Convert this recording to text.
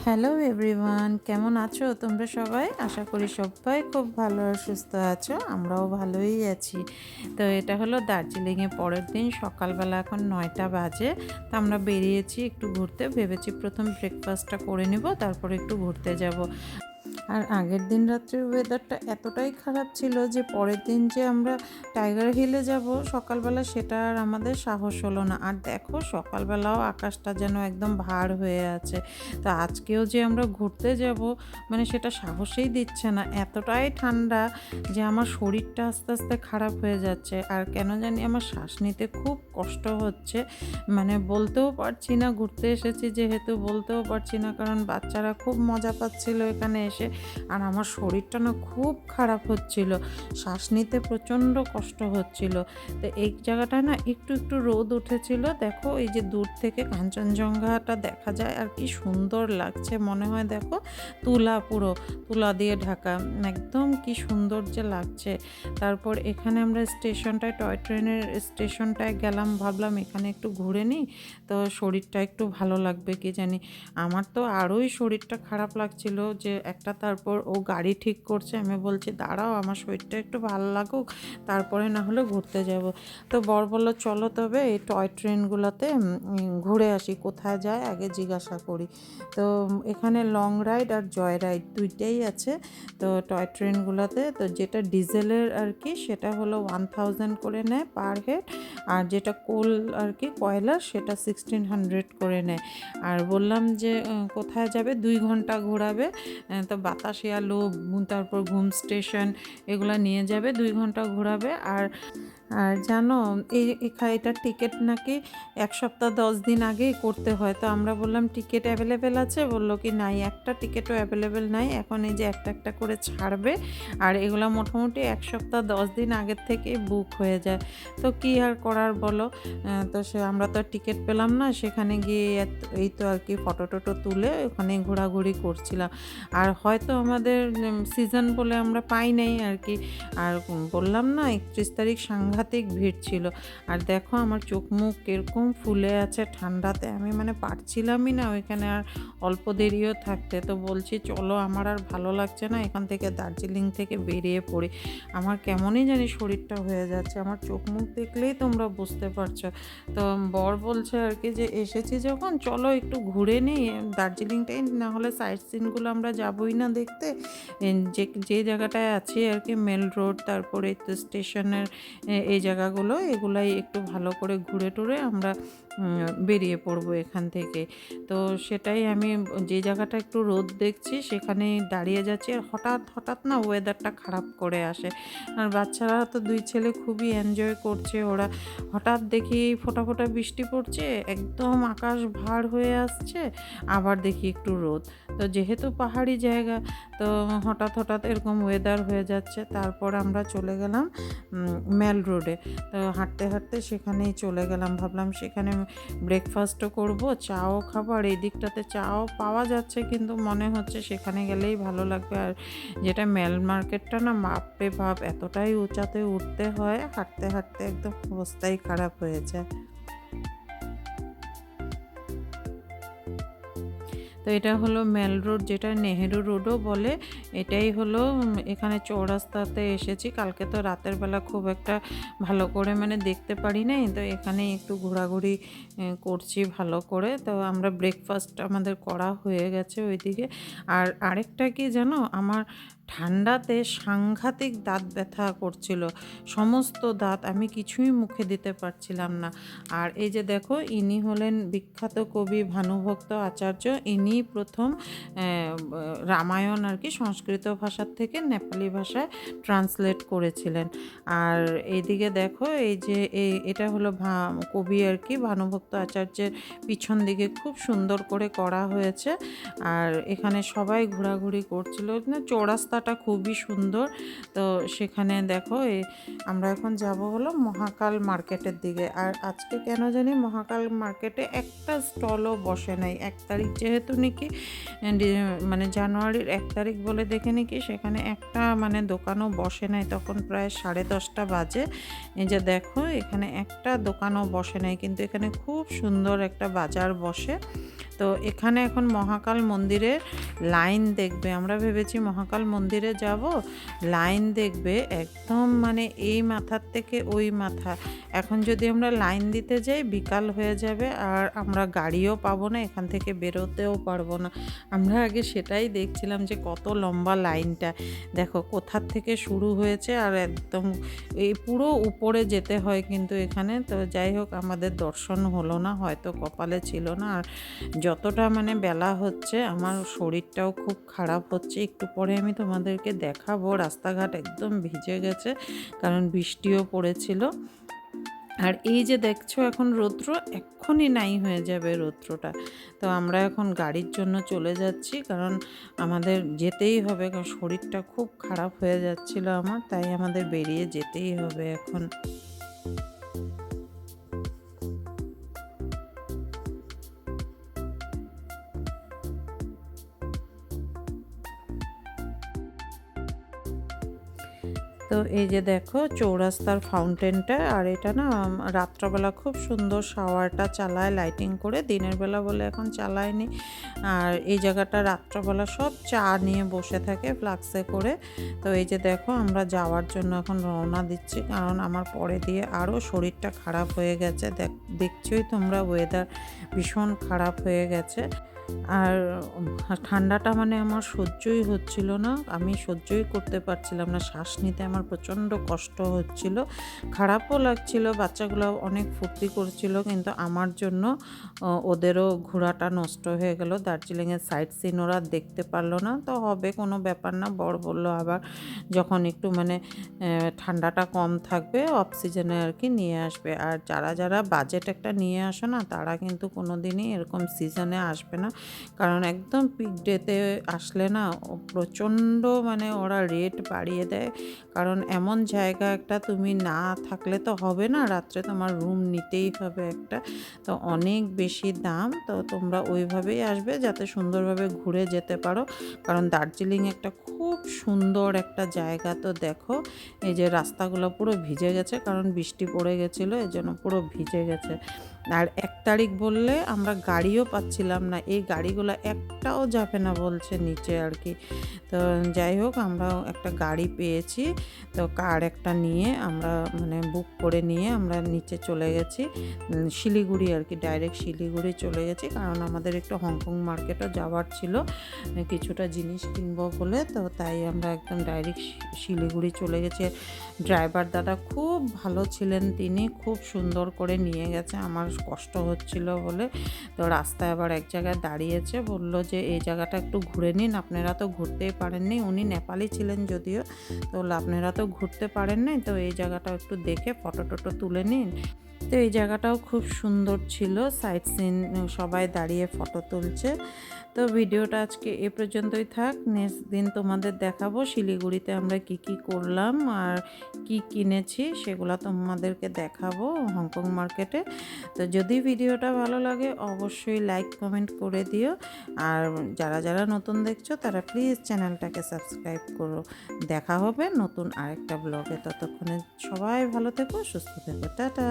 Hello everyone, কেমন আছো তোমরা সবাই? আশা করি সবাই খুব ভালো আর সুস্থ আছো। আমরাও ভালোই আছি। তো এটা হলো দার্জিলিংয়ে পরের দিন সকালবেলা, এখন 9টা বাজে। তো আমরা বেরিয়েছি একটু ঘুরতে, ভেবেছি প্রথম ব্রেকফাস্টটা করে নিব, তারপরে একটু ঘুরতে যাব। আর আগের দিন রাত্রের ওয়েদারটা এতটাই খারাপ ছিল যে পরের দিন যে আমরা টাইগার হিলে যাব সকালবেলা, সেটা আর আমাদের সাহস হলো না। আর দেখো সকালবেলাও আকাশটা যেন একদম ভার হয়ে আছে। তো আজকেও যে আমরা ঘুরতে যাব, মানে সেটা সাহসেই দিচ্ছে না, এতটাই ঠান্ডা যে আমার শরীরটা আস্তে আস্তে খারাপ হয়ে যাচ্ছে। আর কেন জানি আমার শ্বাস নিতে খুব কষ্ট হচ্ছে, মানে বলতেও পারছি না। ঘুরতে এসেছি যেহেতু বলতেও পারছি না, কারণ বাচ্চারা খুব মজা পাচ্ছিল এখানে এসে, আর আমার শরীরটা না খুব খারাপ হচ্ছিল, শ্বাস নিতে প্রচণ্ড কষ্ট হচ্ছিল। তো এই জায়গাটায় না একটু একটু রোদ উঠেছিল, দেখো এই যে দূর থেকে কাঞ্চনজঙ্ঘাটা দেখা যায়, আর কি সুন্দর লাগছে, মনে হয় দেখো পুরো তুলা দিয়ে ঢাকা, একদম কি সুন্দর যে লাগছে। তারপর এখানে আমরা স্টেশনটায়, টয় ট্রেনের স্টেশনটায় গেলাম, ভাবলাম এখানে একটু ঘুরে নিই, তো শরীরটা একটু ভালো লাগবে কি জানি। আমার তো আরোই শরীরটা খারাপ লাগছিল যে একটা, তারপর ও গাড়ি ঠিক করছে, আমি বলছি দাঁড়াও আমার শরীরটা একটু ভালো লাগুক, তারপরে না হলে ঘুরতে যাব। তো বর বলল চলো তবে এই টয় ট্রেনগুলোতে ঘুরে আসি, কোথায় যায় আগে জিজ্ঞাসা করি। তো এখানে লং রাইড আর জয় রাইড দুইটাই আছে। তো টয় ট্রেনগুলোতে তো যেটা ডিজেলের আর কি, সেটা হলো 1000 করে নেয় পার হেড, আর যেটা কোল আর কি কয়লার, সেটা 1600 করে নেয়। আর বললাম যে কোথায় যাবে, 2 ঘন্টা ঘোরাবে। তো বাতাসিয়া লুপ, তারপর ঘুম স্টেশন, এগুলো নিয়ে যাবে, 2 ঘন্টা ঘোরাবে। আর জানো এটার টিকিট নাকি 1 সপ্তাহ 10 দিন আগেই করতে হয়। তো আমরা বললাম টিকিট অ্যাভেলেবেল আছে, বললো কি নাই, একটা টিকিটও অ্যাভেলেবেল নাই, এখন এই যে একটা একটা করে ছাড়বে। আর এগুলো মোটামুটি 1 সপ্তাহ 10 দিন আগের থেকে বুক হয়ে যায়। তো কি আর করার বলো। তো আমরা তো টিকিট পেলাম না, সেখানে গিয়ে এই তো আর কি ফটো টটো তুলে ওখানে ঘোরাঘুরি করছিলাম। আর হয়তো আমাদের সিজন বলে আমরা পাই নাই আর কি। আর বললাম না 31 তারিখ সাংঘাতিক ভিড় ছিল। আর দেখো আমার চোখ মুখ কিরকম ফুলে আছে ঠান্ডাতে, আমি মানে পারছিলামই না ওইখানে আর অল্প দেরিও থাকতে। তো বলছি চলো, আমার আর ভালো লাগছে না, এখান থেকে দার্জিলিং থেকে বেরিয়ে পড়ি। আমার কেমনই জানি শরীরটা হয়ে যাচ্ছে, আমার চোখ মুখ দেখলেই তোমরা বুঝতে পারছো। তো বর বলছে আর কি যে এসেছি যখন চলো একটু ঘুরে নিই দার্জিলিংটাই, না হলে সাইট সিনগুলো আমরা যাবোই না দেখতে। যে যে জায়গাটায় আছি আর কি, মেল রোড, তারপরে তো স্টেশনের এই জায়গাগুলো, এগুলাই একটু ভালো করে ঘুরে টুরে আমরা বেরিয়ে পড়বো এখান থেকে। তো সেটাই আমি যে জায়গাটা একটু রোদ দেখছি সেখানে দাঁড়িয়ে যাচ্ছি, আর হঠাৎ হঠাৎ না ওয়েদারটা খারাপ করে আসে। আর বাচ্চারা তো 2 ছেলে খুবই এনজয় করছে, ওরা হঠাৎ দেখি ফোঁটা ফোঁটা বৃষ্টি পড়ছে, একদম আকাশ ভার হয়ে আসছে, আবার দেখি একটু রোদ। তো যেহেতু পাহাড়ি জায়গা, তো হঠাৎ হঠাৎ এরকম ওয়েদার হয়ে যাচ্ছে। তারপর আমরা চলে গেলাম মেল রোডে। তো হাঁটতে হাঁটতে সেখানেই চলে গেলাম, ভাবলাম সেখানে ব্রেকফাস্টও করব, চাও খাবো। আর এই দিকটাতে চাও পাওয়া যাচ্ছে, কিন্তু মনে হচ্ছে সেখানে গেলেই ভালো লাগবে। আর যেটা মেল মার্কেটটা না, বাপরে বাপ, এতটাই উঁচাতে উঠতে হয়, হাঁটতে হাঁটতে একদম অবস্থাই খারাপ হয়ে যায়। তো এটা হলো মেল রোড, যেটা নেহেরু রোডও বলে। এটাই হলো এখানে চৌরাস্তাতে এসেছি। কালকে তো রাতের বেলা খুব একটা ভালো করে মানে দেখতে পারি নাই, তো এখানে একটু ঘোরাঘুরি করছি ভালো করে। তো আমরা ব্রেকফাস্ট আমাদের করা হয়ে গেছে ওইদিকে। আর আরেকটা কি জানো, আমার ঠান্ডাতে সাংঘাতিক দাঁত ব্যথা করছিল, সমস্ত দাঁত, আমি কিছুই মুখে দিতে পারছিলাম না। আর এই যে দেখো, ইনি হলেন বিখ্যাত কবি ভানুভক্ত আচার্য। ইনি প্রথম রামায়ণ আর কি সংস্কৃত ভাষার থেকে নেপালি ভাষায় ট্রান্সলেট করেছিলেন। আর এইদিকে দেখো, এই যে এটা হলো কবি আর কি ভানুভক্ত আচার্যের পিছন দিকে খুব সুন্দর করে করা হয়েছে। আর এখানে সবাই ঘোরাঘুরি করছিল না, চৌরাস্তাটা খুবই সুন্দর। তো সেখানে দেখো আমরা এখন যাব হলো মহাকাল মার্কেটের দিকে। আর আজকে কেন জানি মহাকাল মার্কেটে একটা স্টলও বসে নাই, 1 তারিখ যেহেতু কি মানে জানুয়ারির 1 তারিখ বলে দেখিনি কি সেখানে একটা মানে দোকানও বসে নাই, তখন প্রায় 10:30 বাজে। এই যে দেখো এখানে একটা দোকানও বসে নাই, কিন্তু এখানে খুব সুন্দর একটা বাজার বসে। তো এখানে এখন মহাকাল মন্দিরের লাইন দেখবে, আমরা ভেবেছি মহাকাল মন্দিরে যাব, লাইন দেখবে একদম মানে এই মাথার থেকে ওই মাথা। এখন যদি আমরা লাইন দিতে যাই বিকাল হয়ে যাবে, আর আমরা গাড়িও পাবো না, এখান থেকে বেরোতেও পারবো না। আমরা আগে সেটাই দেখছিলাম যে কত লম্বা লাইনটা, দেখো কোথার থেকে শুরু হয়েছে আর একদম এই পুরো উপরে যেতে হয় কিন্তু এখানে। তো যাই হোক আমাদের দর্শন হলো না, হয়তো কপালে ছিল না। আর যতটা মানে বেলা হচ্ছে আমার শরীরটাও খুব খারাপ হচ্ছে, একটু পরে আমি তোমাদেরকে দেখাবো। রাস্তাঘাট একদম ভিজে গেছে কারণ বৃষ্টিও পড়েছিল। আর এই যে দেখছো এখন রৌদ্র এক্ষুনি নাই হয়ে যাবে রৌদ্রটা। তো আমরা এখন গাড়ির জন্য চলে যাচ্ছি, কারণ আমাদের যেতেই হবে, কারণ শরীরটা খুব খারাপ হয়ে যাচ্ছিল আমার, তাই আমাদের বেরিয়ে যেতেই হবে এখন। তো এই যে দেখো চৌরাস্তার ফাউন্টেনটা, আর এটা না রাত্রবেলা খুব সুন্দর শাওয়ারটা চালায় লাইটিং করে, দিনের বেলা বলে এখন চালায়নি। আর এই জায়গাটা রাত্রবেলা সব চা নিয়ে বসে থাকে ফ্লাক্সে করে। তো এই যে দেখো আমরা যাওয়ার জন্য এখন রওনা দিচ্ছি, কারণ আমার পরে দিয়ে আরও শরীরটা খারাপ হয়ে গেছে। দেখছোই তোমরা ওয়েদার ভীষণ খারাপ হয়ে গেছে। আর ঠান্ডাটা মানে আমার সহ্যই হচ্ছিল না, আমি সহ্যই করতে পারছিলাম না, শ্বাস নিতে আমার প্রচণ্ড কষ্ট হচ্ছিল, খারাপও লাগছিল। বাচ্চাগুলো অনেক ফুর্তি করছিল, কিন্তু আমার জন্য ওদেরও ঘোরাটা নষ্ট হয়ে গেল। দার্জিলিংয়ের সাইট সিন ওরা দেখতে পারলো না। তো হবে, কোনো ব্যাপার না, বর বললো আবার যখন একটু মানে ঠান্ডাটা কম থাকবে অফ সিজনে আর কি নিয়ে আসবে। আর যারা যারা বাজেট একটা নিয়ে আসো না তারা কিন্তু কোনো দিনই এরকম সিজনে আসবে না, কারণ একদম পিক ডেতে আসলে না প্রচণ্ড মানে ওরা রেট বাড়িয়ে দেয়। কারণ এমন জায়গা একটা তুমি না থাকলে তো হবে না, রাত্রে তোমার রুম নিতেই হবে একটা, তো অনেক বেশি দাম। তো তোমরা ওইভাবেই আসবে যাতে সুন্দরভাবে ঘুরে যেতে পারো, কারণ দার্জিলিং একটা খুব সুন্দর একটা জায়গা। তো দেখো এই যে রাস্তাগুলো পুরো ভিজে গেছে, কারণ বৃষ্টি পড়ে গেছিলো, এই জন্য পুরো ভিজে গেছে। আর 1 তারিখ বললে আমরা গাড়িও পাচ্ছিলাম না, এই গাড়িগুলো একটাও যাবে না বলছে নিচে আর কি। তো যাই হোক আমরা একটা গাড়ি পেয়েছি, তো কার একটা নিয়ে আমরা মানে বুক করে নিয়ে আমরা নিচে চলে গেছি শিলিগুড়ি আর কি, ডাইরেক্ট শিলিগুড়ি চলে গেছি, কারণ আমাদের একটু হংকং মার্কেটও যাওয়ার ছিল, কিছুটা জিনিস কিনবো বলে। তো তাই আমরা একদম ডাইরেক্ট শিলিগুড়ি চলে গেছি। ড্রাইভার দাদা খুব ভালো ছিলেন, তিনি খুব সুন্দর করে নিয়ে গেছে, আমার কষ্ট হচ্ছিল বলে। তো রাস্তায় আবার এক জায়গায় দাঁড়িয়েছে, বলল যে এই জায়গাটা একটু ঘুরে নিন, আপনারা তো ঘুরতেই পারেননি, উনি নেপালি ছিলেন যদিও, তো আপনারা তো ঘুরতে পারেন নাই, তো এই জায়গাটা একটু দেখে ফটো টটো তুলে নিন। তো এই জায়গাটাও খুব সুন্দর ছিল, সাইট সিন সবাই দাঁড়িয়ে ফটো তুলছে। তো ভিডিওটা আজকে এ পর্যন্তই থাক, নেক্সট দিন তোমাদের দেখাবো শিলিগুড়িতে আমরা কি কি করলাম আর কি কিনেছি সেগুলো তোমাদেরকে দেখাবো হংকং মার্কেটে। তো যদি ভিডিওটা ভালো লাগে অবশ্যই লাইক কমেন্ট করে দিও, আর যারা যারা নতুন দেখছো তারা প্লিজ চ্যানেলটাকে সাবস্ক্রাইব করো। দেখা হবে নতুন আরেকটা ব্লগে, ততক্ষণে সবাই ভালো থেকো, সুস্থ থেকো, টাটা।